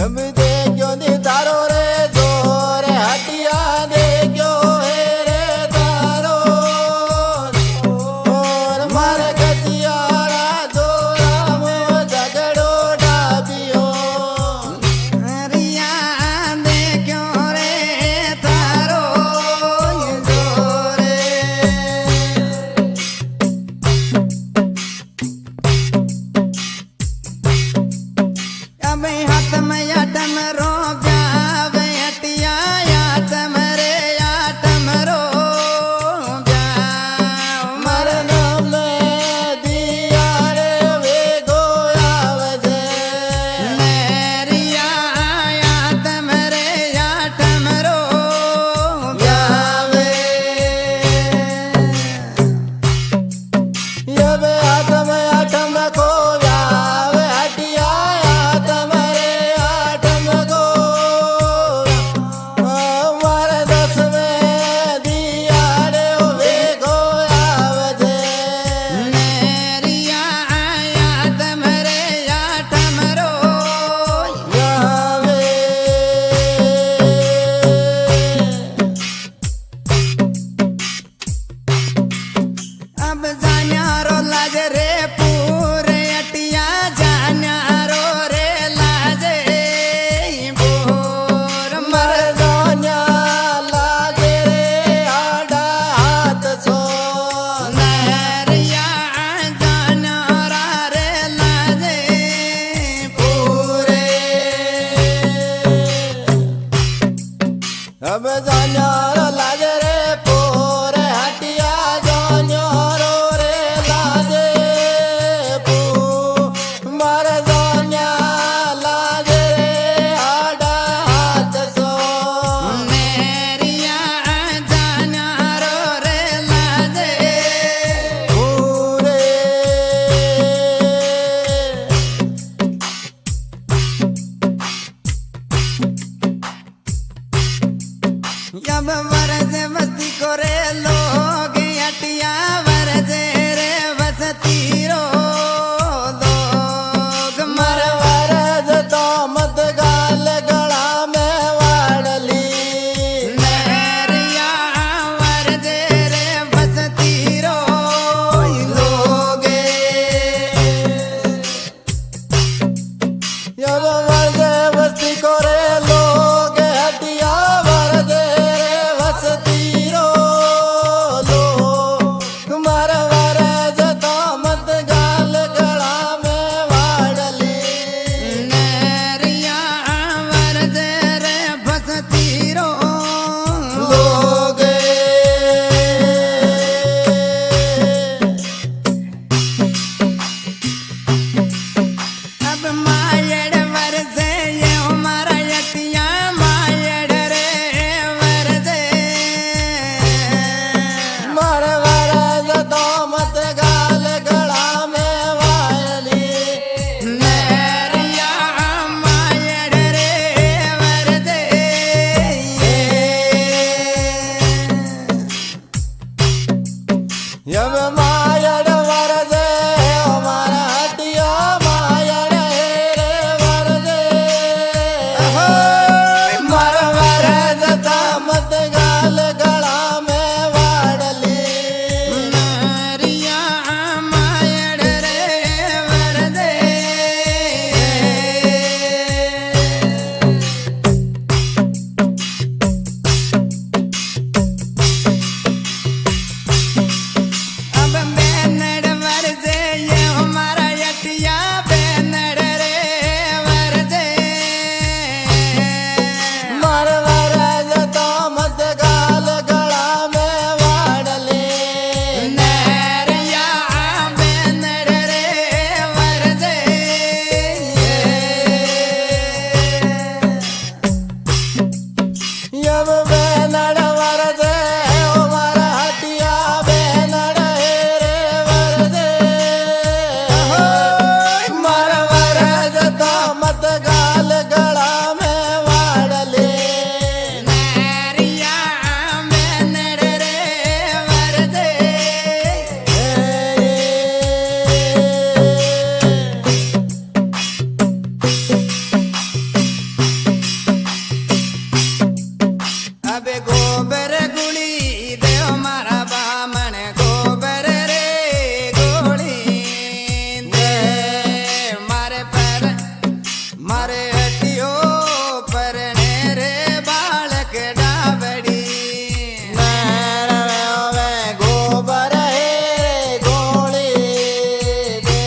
जब देखो नी तारो रे जोर हटिया देखो हे रे तारो और मारे कचियारा जोरा मो झगड़ो डाबियो रिया देखो रे तारो जोरे अब हाथ में आटम रो ब्यावे हटिया आटम रे आटम रो ब्याव मर नाम ले दिया रे वे गोया वजे मेरिया आटम रे आटम रो ब्यावे ये वे आटम आटम को व्यावे हटिया आटम रे आटम को मारे दस में दिया रे वे गोया वजे मेरिया आटम रे आटम रो यावे अब जान्यारो लाज रे पूरे अटिया जान्यारो रे लाजे पूर मर मरदान्या लागे रे आडा हाथ सो नहरिया जान्यारा रे लाजे पूरे अब जान्यारो लागे रे पोरे हटिया जान्यारो रे लागे पू मरदान्या लागे रे आडा हाथ सो मेरिया जान्यारो रे लाजे पूरे जब वरज बस्ती को रे लोग अटिया वरज रे बसती रो लोग मर वरद तो मत गाल गला में वाड़ली मेरिया वरज रे बसती रो लोगे जब वरदे बस्ती को रे लोग हटिया वरदे रे बस्ती रो लोग મારે હટિયો પરણે રે બાળક ડાબડી નરવે ગોબર હે ગોળી દે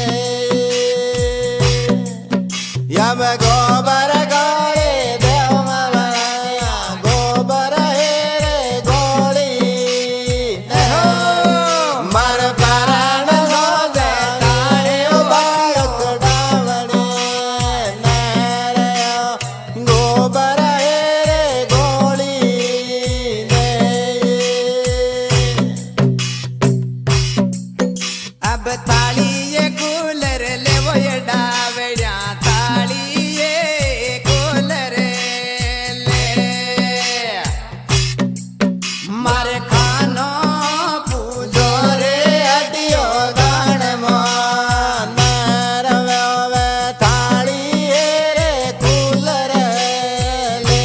યબ ગોબર ગોળી દેવ ગોબર હે ગોળી મર પરણ નો દે તાળ્યો બાળક ડાવડે નરયો ગોબર હે ગોળી દે અબ તાળીએ કુલર લેવો એ ડાવડ્યા તાળીએ કુલર લે મારે ખાનો પૂજો રે હટિયો ગાણમાં નરવે હવે થાળી રે કુલર લે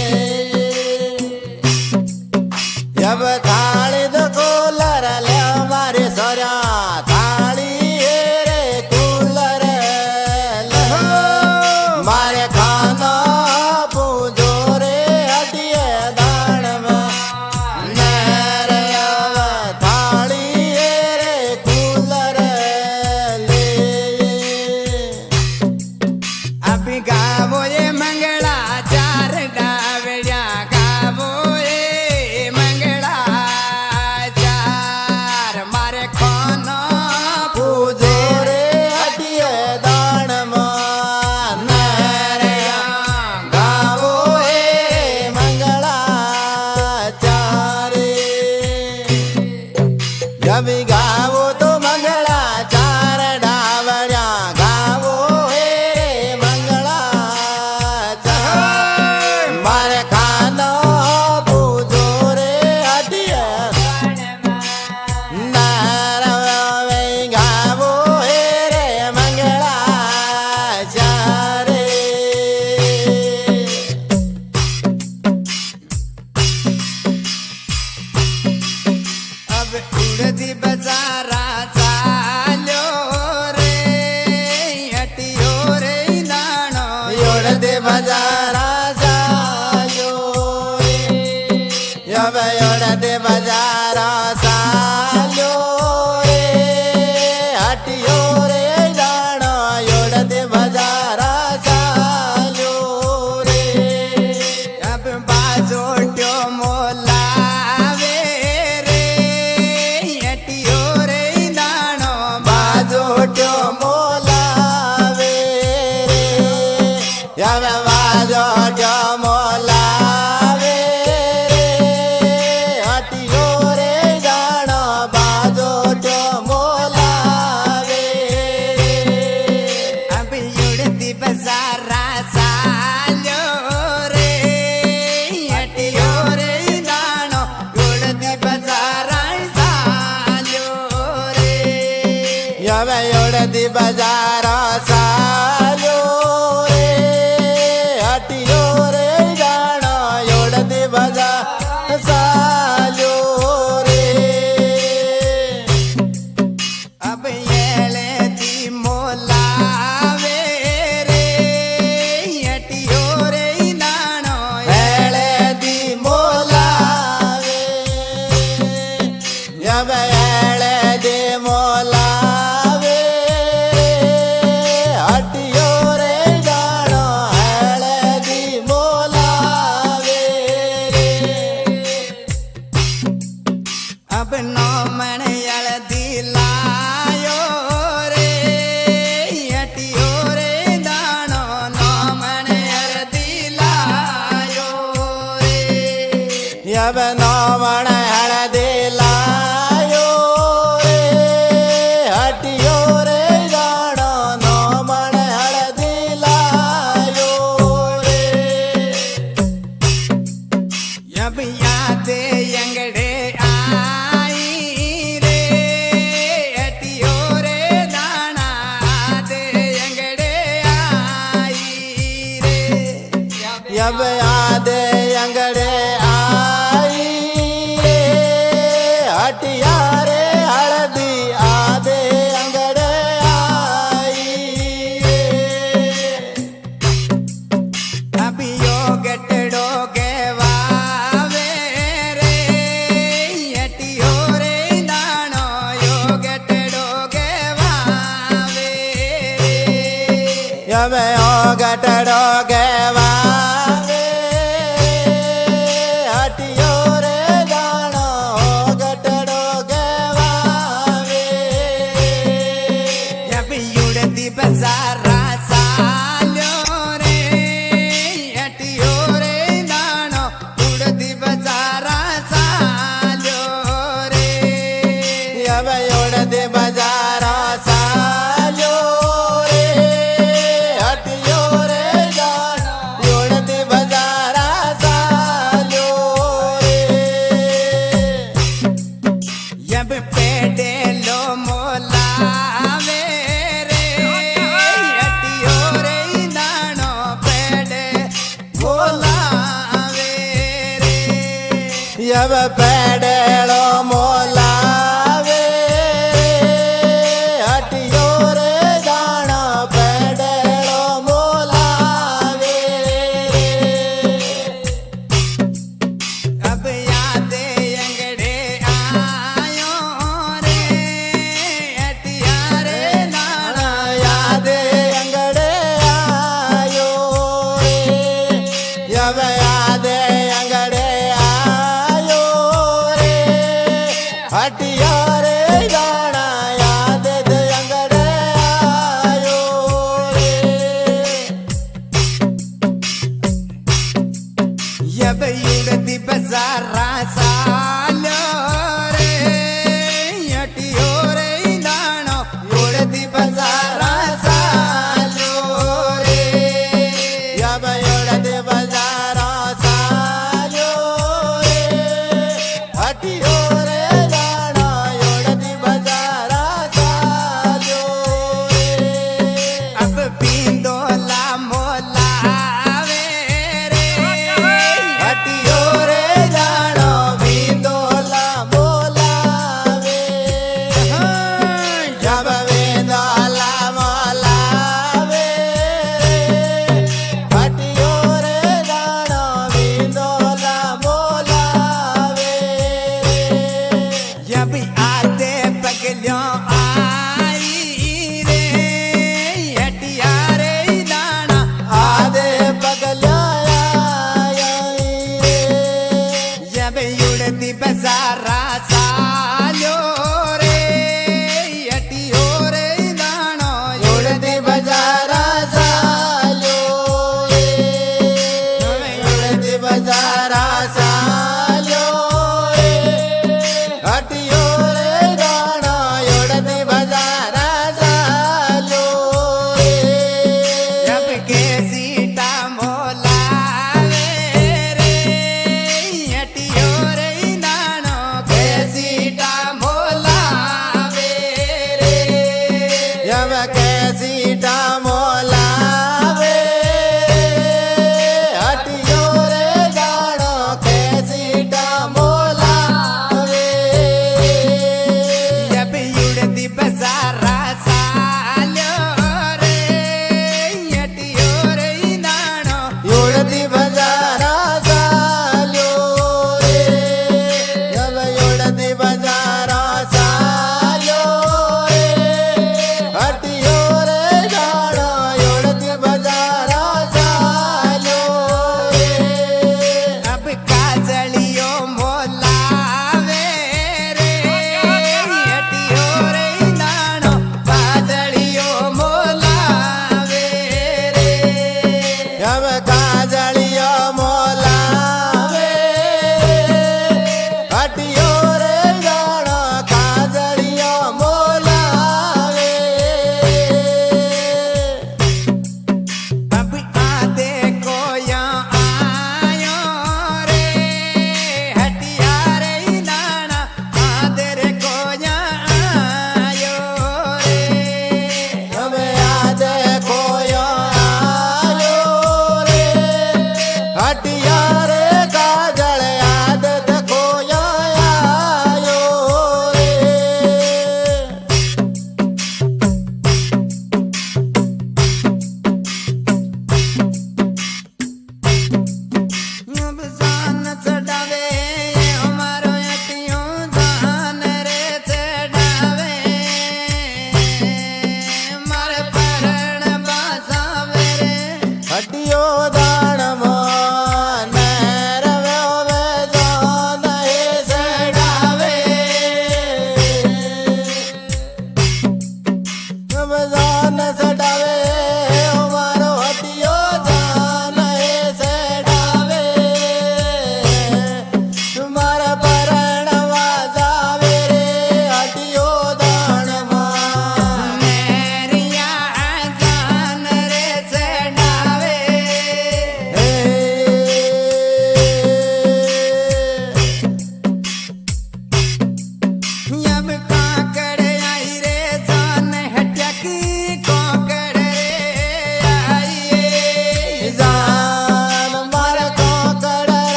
યબ થાળી તો કુલર લે મારી સોર્યા થાળી રે કુલર લે મારે ખાનો પૂજો રે હટિયે દાણમાં નરે હવે થાળી રે કુલર લે અભી ગાવો એ મંગળા ચાર ડાવડ્યા ગાવો એ મંગળા ચાર મારે ખાનો પૂજો રે હટિયે દાણમાં નરે ગાવો હે મંગળાચારે રવિ ગાવો તો મંગળાચાર ડાવડ્યા ગાવો હે મંગળાચાર મારે ખાનો પૂજો રે હટિયે નરવે ગાવો હે રે મંગળાચારે अब उड़दी बजारा चाल्यो रे हटियो रे नानो યોડદે બજારા ચાલ્યો રે હવે યોડદે બજારા ચાલ્યો રે હટિયો રે દાણો યોડદે બજારા ચાલ્યો રે अब बाजोट्यो मोलावे रे हटियो रे नानो બાજોટ્યો મોલાવે રે હવે બાજોટ્યો મોલાવે રે હટિયો રે દાણો બાજોટ્યો મોલાવે રે अब उड़दी बजारा चाल्यो रे हटियो रे नानो उड़दी बजारा चाल्यो रे હવે યોડદી બજારા ચાલ્યો રે હટિયો રે દાણો યોડદી બજાર ચાલ્યો રે अब येले दी मोलावे रे हटियो रे नानो હેળેદી મોલાવે હવે હેળેદી મોલાવે હટિયો રે દાણો હેળેદી મોલાવે રે अब नो मन हल्दी लायो रे हटियो रे दानो नो मन हल्दी लायो रे હવે નોમણ હળદી લાયો રે હટિયો રે દાણો નોમણ હળદી લાયો રે अब यादे अंगड़े आई रे हटियो रे दाना दे अंगड़े आई रे યબ યાદે અંગડે આઈ રે હટિયા રે હળદી આદે અંગડે આઈ રે गटड़ो गवावे हटियो रे जानो गटड़ो गवावे जब उड़ती बजारा सालो रे हटियो रे दानो उड़ती बजारा सालो रे अब उड़ती बजारा सालो रे हटियो रे जानो उड़ती बजारा सालो रे जब पेड़े लो मोलावे रे हटियो रे दानो पेड़े मोलावे रे अब पेड़ेलो मोलावे हटियो रे जानो पेड़ेलो मोलावे अब यादे अंगड़े आयो रे हटिया रे दाना याद अंगड़े आयो रे अब याद अंगड़े आयो रे हटिया रे जाना याद अंगड़े आयो रे जब उड़ती बजारा सालो रे हटियो रे दानो उड़ती बजारा सालो रे अब उड़ती बजारा सालो रे हटियो रे जाना उड़ती बजारा सालो रे अब पींदोला मोलावे रे हटियो रे जानो बिंदोला मोलावे जब बिंदोला मोलावे हटियो रे जानो बिंदोला मोलावे जब आते पगलियों आई रे हटिया रे दाना आधे पगलाया जब उड़ती बजारा सालो रे हटियो रे दानो उड़ती बजारा सालो रे उड़ती बजारा सालो रे हटियो रे जाना उड़ती बजारा सालो रे जब के सीता मोलावे रे हटियो रे दानो के सीता मोलावे रे जब कैसी मोलावे हटियो रे जानो कैसी मोलावे जब उड़ती बजारा सालो रे हटियो रे दानो उड़ती बजारा सालो रे जब उड़ती बजारा सालो रे हटियो रे जानो उड़ती बजारा सालो रे अब काजलियो मोलावे रे हटियो रे दानो काजलियो मोलावे रे अब काजलियो मोलावे हटियो रे जानो काजलियो मोलावे अब आते कोया आयो रे हटिया रे दाना आते रे कोया आयो रे अब याद कोयो आयो रे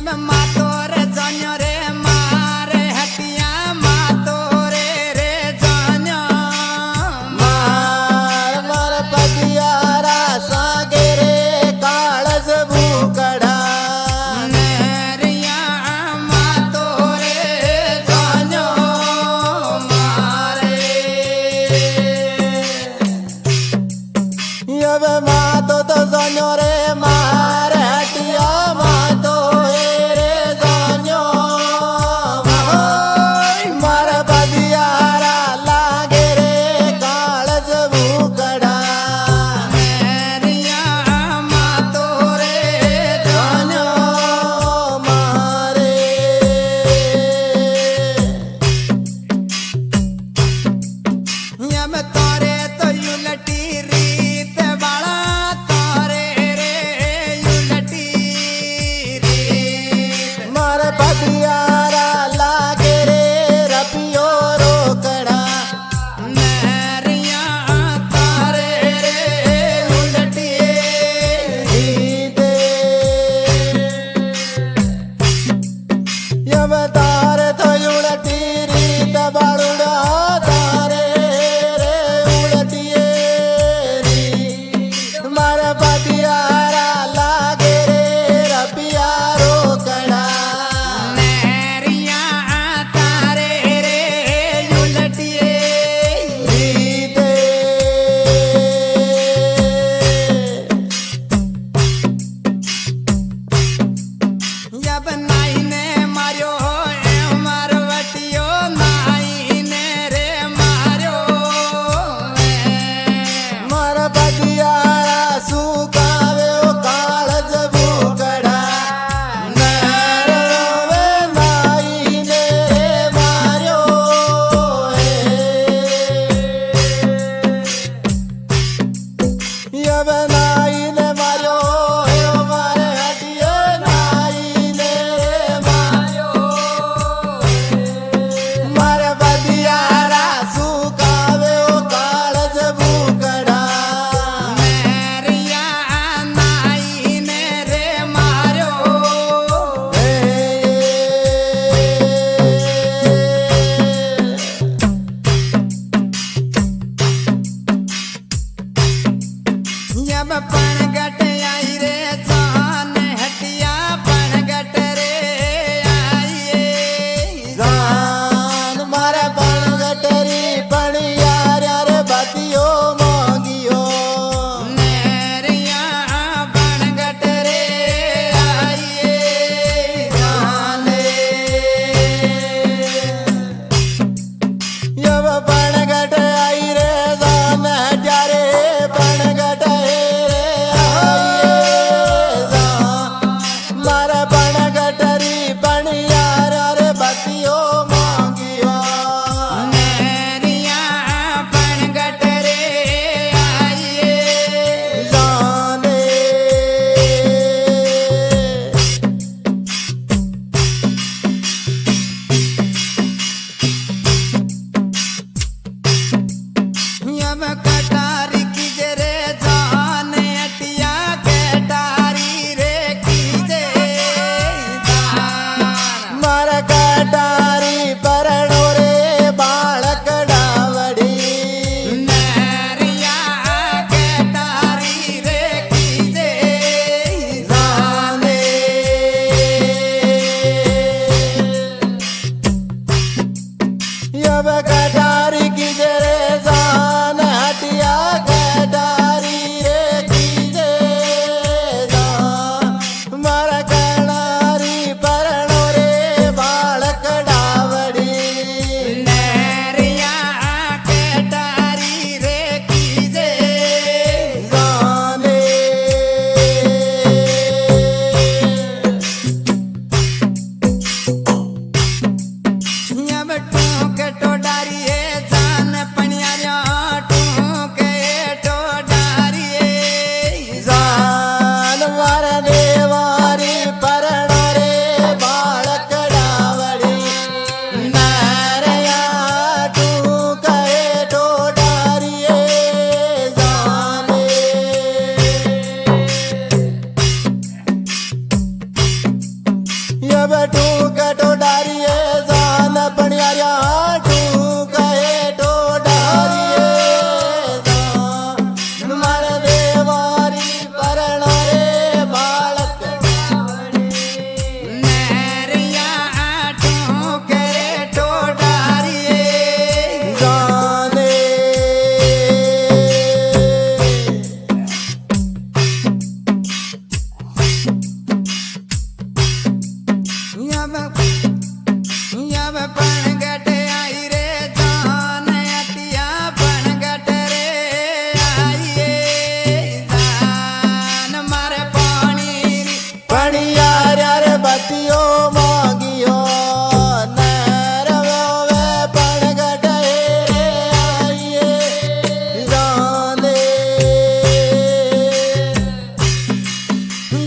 अब मातो रे जान्यो रे मारे हटिया मातो रे जान्यो मार मार पगियारा सागे रे काळज भूकड़ा नरिया मातो रे जान्यो मारे अब मातो तो जान्यो रे मार हटिया मातो रे जान्यो ये बेटू कटो डारिये जान पणियारिया टू कहे टो डारिये जान मारे देवारी परण रे बालक नहरिया ठोके टोडारिए जाने यब पणगट आई रे जान अतिया पणगट रे आइए जान मारे पानी पणियारा रे बतियो मागियो नर वे पणगट रे आइए जाने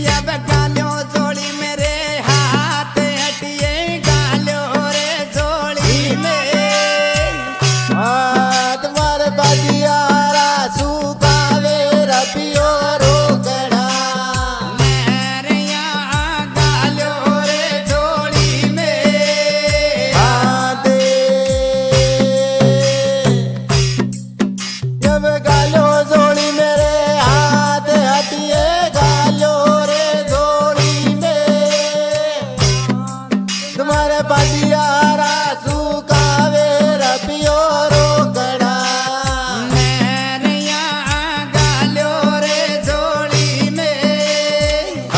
यब गालो जोड़ी मेरे हाथ हटिए गालो रे जोड़ी में तुम्हारे बदियारा सुकावे रपियो रोकड़ा नहरिया गालो रे जोड़ी में आते जब गालो जोड़ी मेरे हाथ हटिए गालो रे जोड़ी में तुम्हारे बदियारा सुकावे रपियो रोकड़ा नहरिया गालो रे जोड़ी में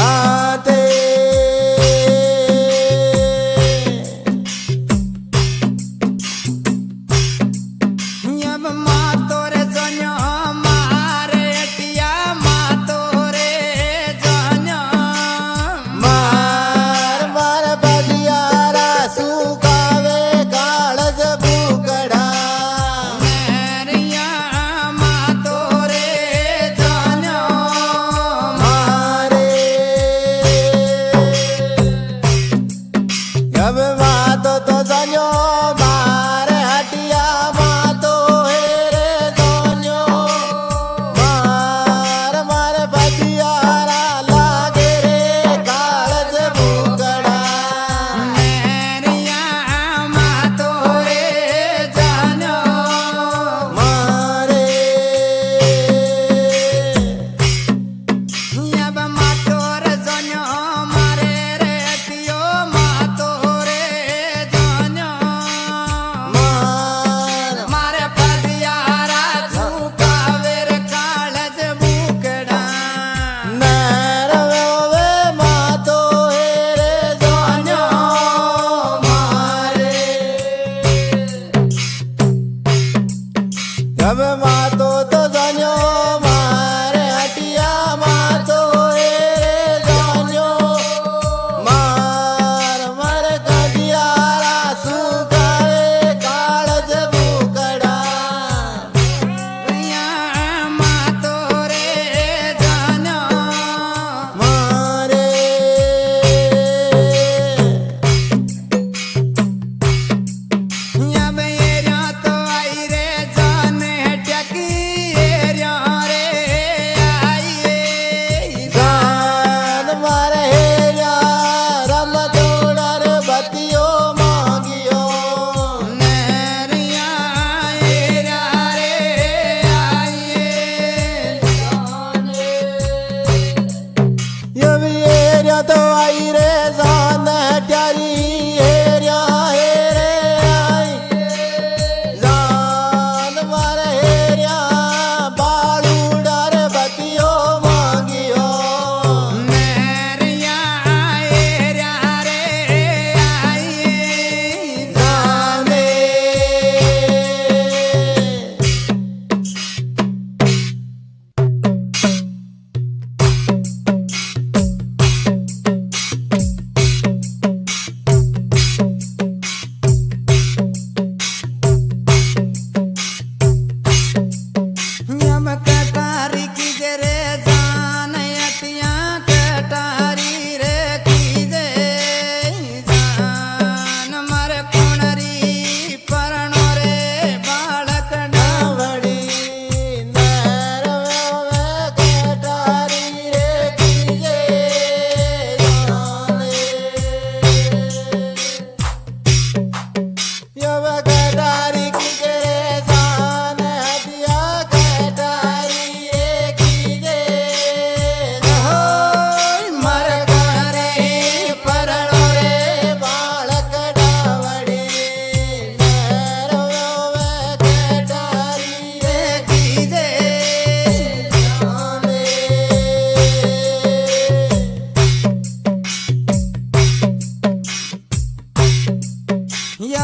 आते यब मातो रे जन्यो मारे अटिया मातो रे जन्यो मार मार बदियारा सुकावे काळज बुकड़ा नहरिया मातो रे जन्यो मारे जब मातो तो जन्यो मारे हटिया मातो हे रे जन्यो मार मार बदियारा लागे रे काळज बुकड़ा नहरिया मातो रे जन्यो मारे यब मातो रे जन्यो मारे रे अटियो मातो रे जन्यो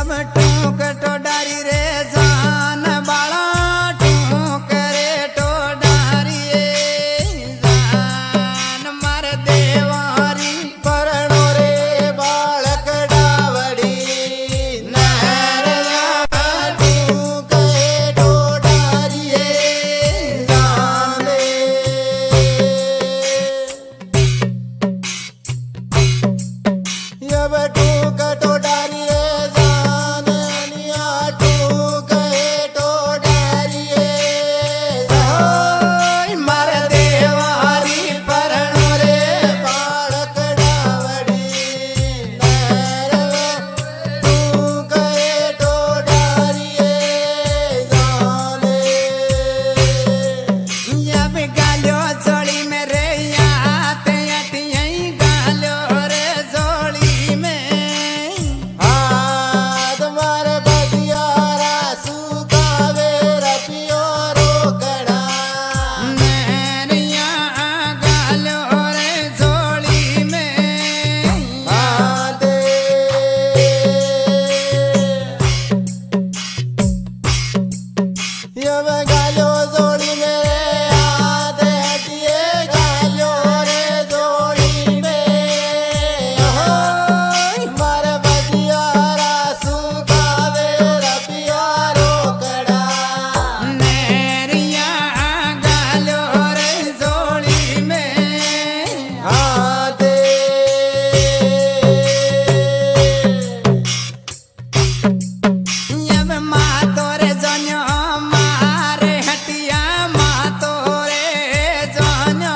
अब टूक टोडारी रे जान बाला टूक रे टोडारी जान मार देवारी परણો રે બાળક ડાવડી નહેરયા તું કહે ટોડારીએ જાને યબ તું કટોડારીએ જાન અનિયા તું કહે ટોડારીએ ઓય માર દેવારી પરણો રે બાળક ડાવડી નહેરયા તું કહે ટોડારીએ જાને अब गालो जोड़ी में रे याते अटियाई गालो रे जोड़ी में હાથ મારે બધિયારા સુકાવે રપિયો રોકડા नैनिया गालो रे जोड़ी में હાથે યવ ગાલ્યો જોડી મે હાથે હટીએ ગાલ્યો રે જોડી મે મારે બધિયારા સુકાવે રપિયો રોકડા नैनिया गालो रे जोड़ी में હાથે अब मातो रे जन्यो मारे हटिया मातो रे जन्यो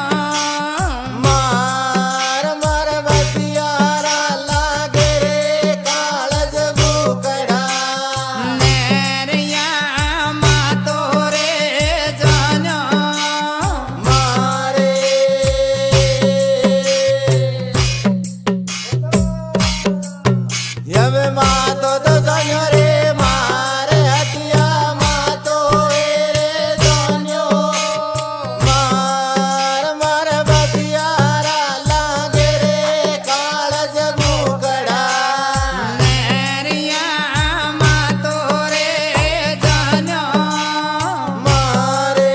માર માર બધિયારા લાગે રે કાળજ ભૂકડા नैनिया मातो रे जन्यो મારે હવે માતો તો જાણ્યો રે મારે હટિયા માતો એ રે જાણ્યો માર માર બધિયારા લાગે રે કાળજ ભૂકડા नैनिया मातो रे जन्यो મારે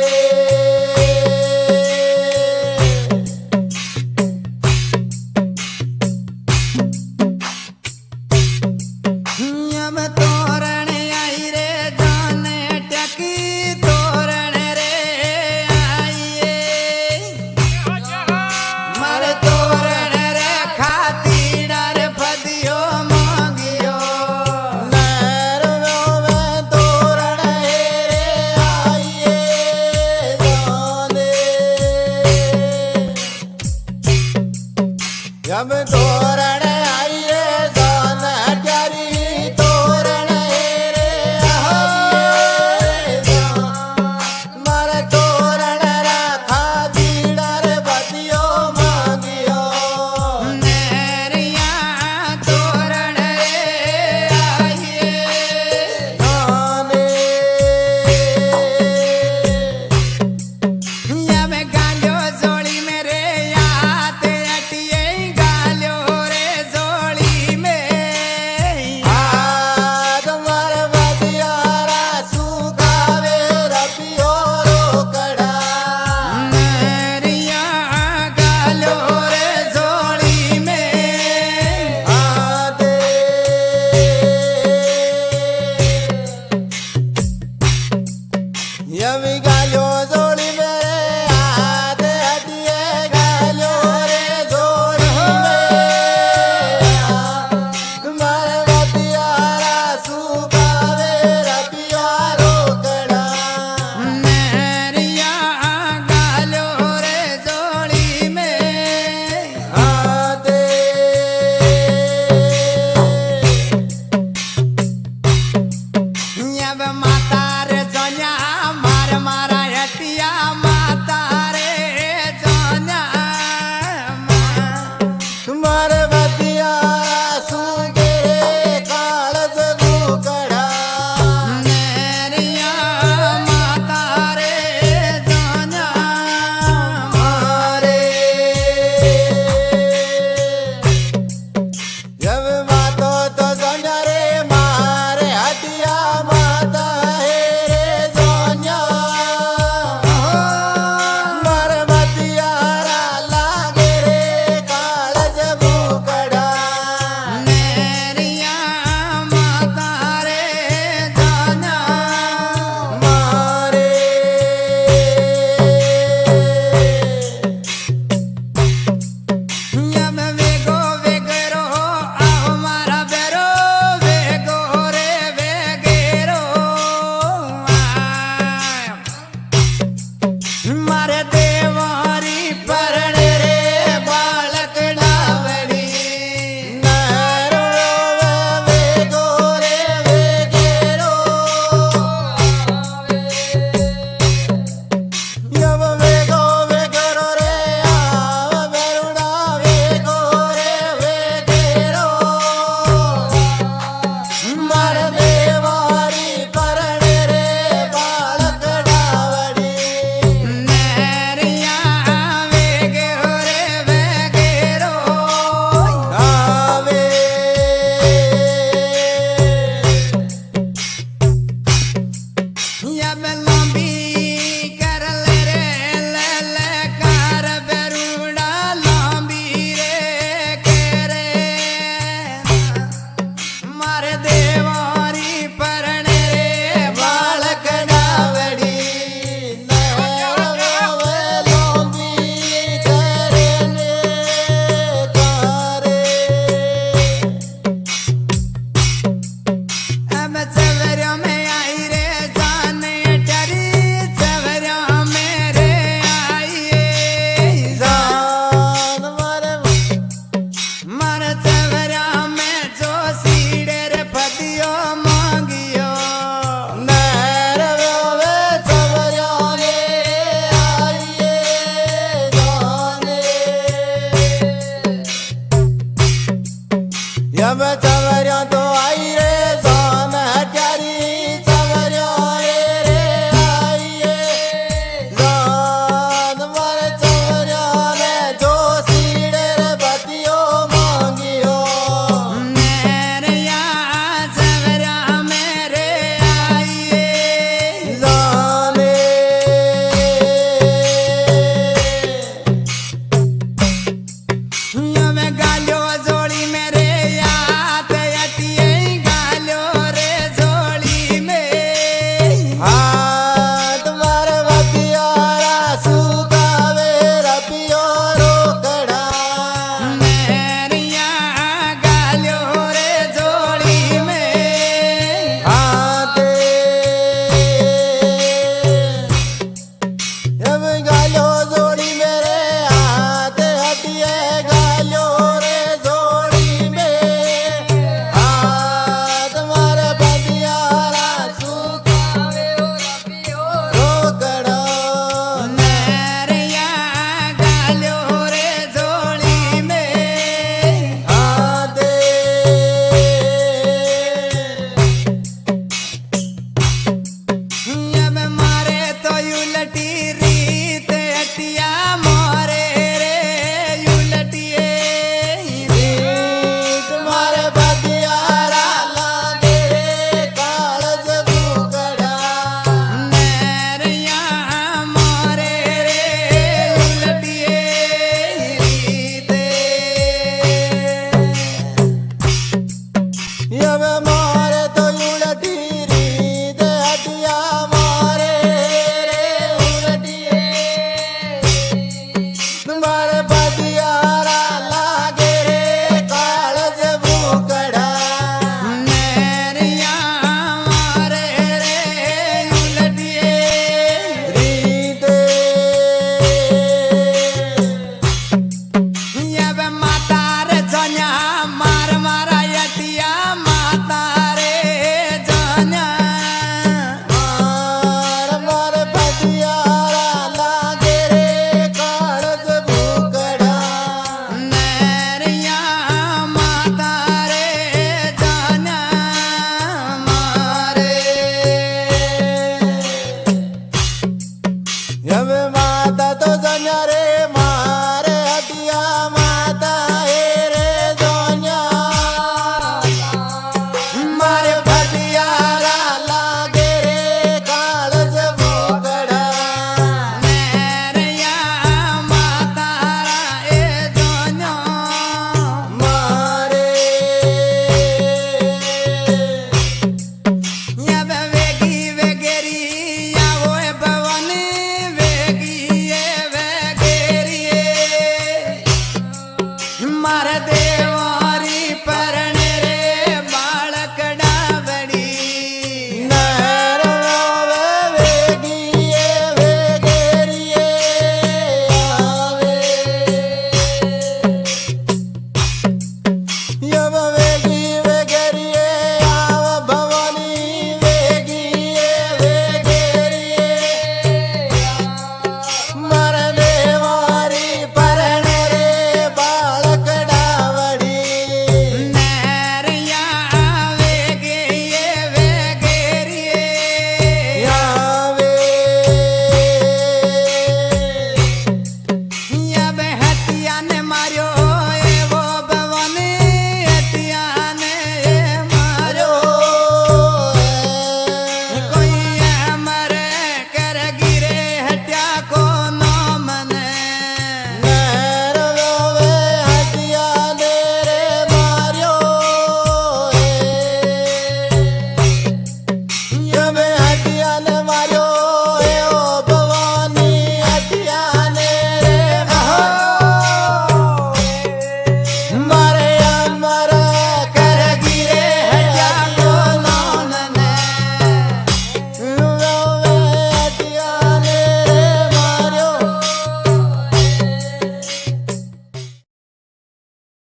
બચા